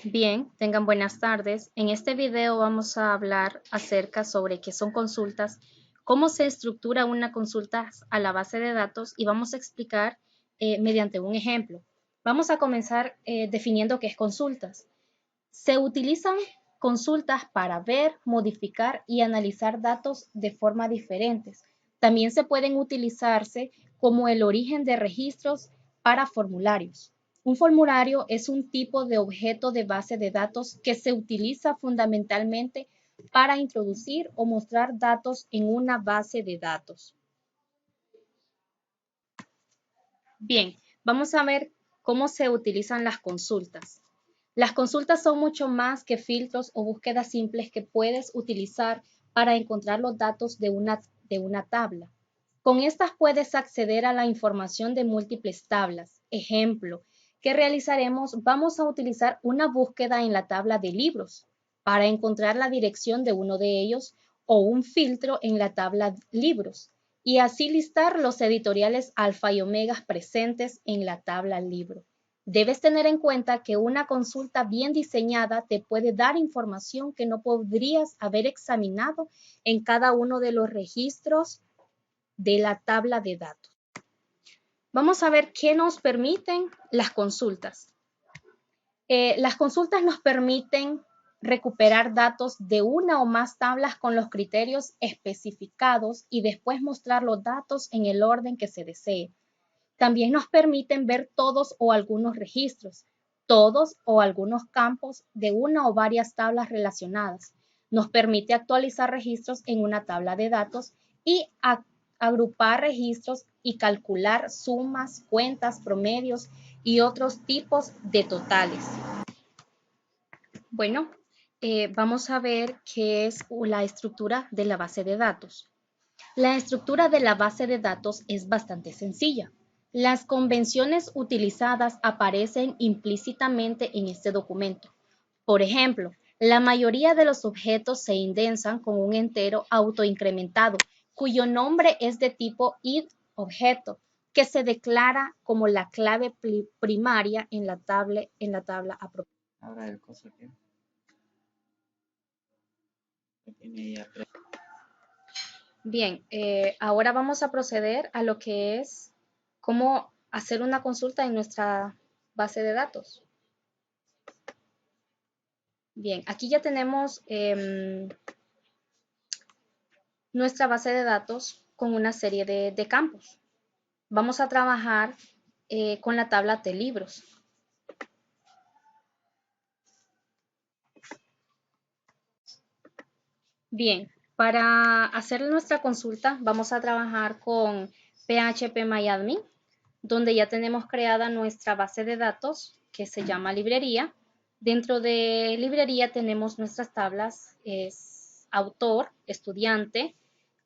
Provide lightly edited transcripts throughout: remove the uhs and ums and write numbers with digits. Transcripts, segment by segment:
Bien, tengan buenas tardes. En este video vamos a hablar acerca sobre qué son consultas, cómo se estructura una consulta a la base de datos y vamos a explicar mediante un ejemplo. Vamos a comenzar definiendo qué es consultas. Se utilizan consultas para ver, modificar y analizar datos de forma diferentes. También se pueden utilizarse como el origen de registros para formularios. Un formulario es un tipo de objeto de base de datos que se utiliza fundamentalmente para introducir o mostrar datos en una base de datos. Bien, vamos a ver cómo se utilizan las consultas. Las consultas son mucho más que filtros o búsquedas simples que puedes utilizar para encontrar los datos de una tabla. Con estas puedes acceder a la información de múltiples tablas. Ejemplo, ¿qué realizaremos? Vamos a utilizar una búsqueda en la tabla de libros para encontrar la dirección de uno de ellos o un filtro en la tabla libros y así listar los editoriales alfa y omegas presentes en la tabla libro. Debes tener en cuenta que una consulta bien diseñada te puede dar información que no podrías haber examinado en cada uno de los registros de la tabla de datos. Vamos a ver qué nos permiten las consultas. Las consultas nos permiten recuperar datos de una o más tablas con los criterios especificados y después mostrar los datos en el orden que se desee. También nos permiten ver todos o algunos registros, todos o algunos campos de una o varias tablas relacionadas. Nos permite actualizar registros en una tabla de datos y agrupar registros y calcular sumas, cuentas, promedios y otros tipos de totales. Bueno, vamos a ver qué es la estructura de la base de datos. La estructura de la base de datos es bastante sencilla. Las convenciones utilizadas aparecen implícitamente en este documento. Por ejemplo, la mayoría de los objetos se indensan con un entero autoincrementado, cuyo nombre es de tipo id-objeto, que se declara como la clave primaria en la tabla apropiada. Ahora el coso que tiene ya. Bien, ahora vamos a proceder a lo que es cómo hacer una consulta en nuestra base de datos. Bien, aquí ya tenemos nuestra base de datos con una serie de campos. Vamos a trabajar con la tabla de libros. Bien, para hacer nuestra consulta vamos a trabajar con PHP donde ya tenemos creada nuestra base de datos que se llama librería. Dentro de librería tenemos nuestras tablas, es autor, estudiante,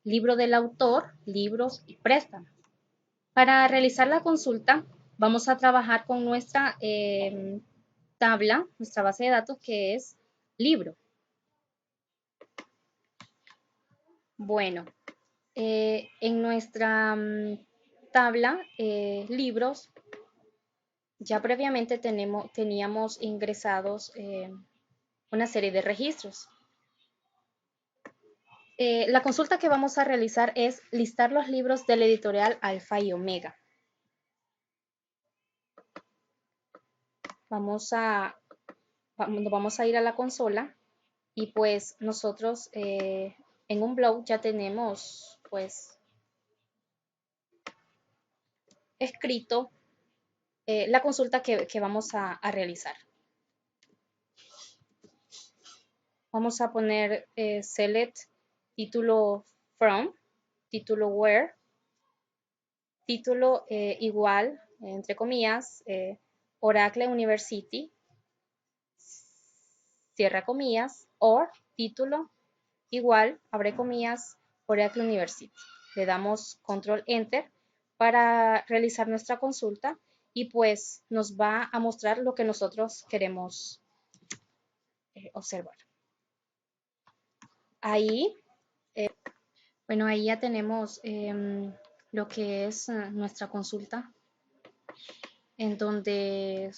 libro del autor, libros y préstamo. Para realizar la consulta vamos a trabajar con nuestra tabla, nuestra base de datos que es libro. Bueno, en nuestra tabla libros ya previamente teníamos ingresados una serie de registros. La consulta que vamos a realizar es listar los libros de la editorial Alfa y Omega. Vamos a ir a la consola y pues nosotros en un blog ya tenemos pues escrito la consulta que vamos a realizar. Vamos a poner select título from, título where, título igual, entre comillas, Oracle University, cierra comillas, or título igual, abre comillas, Oracle University. Le damos control enter para realizar nuestra consulta y pues nos va a mostrar lo que nosotros queremos observar. Ahí, bueno, ahí ya tenemos lo que es nuestra consulta, en donde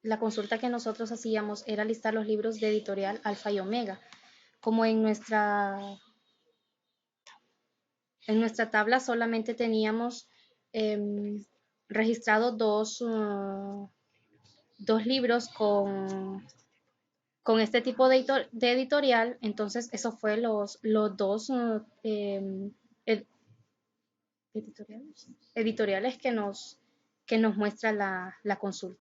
la consulta que nosotros hacíamos era listar los libros de editorial Alfa y Omega. Como en nuestra tabla solamente teníamos registrados dos libros con este tipo de editorial, entonces eso fue los dos ed- editoriales que nos muestra la consulta.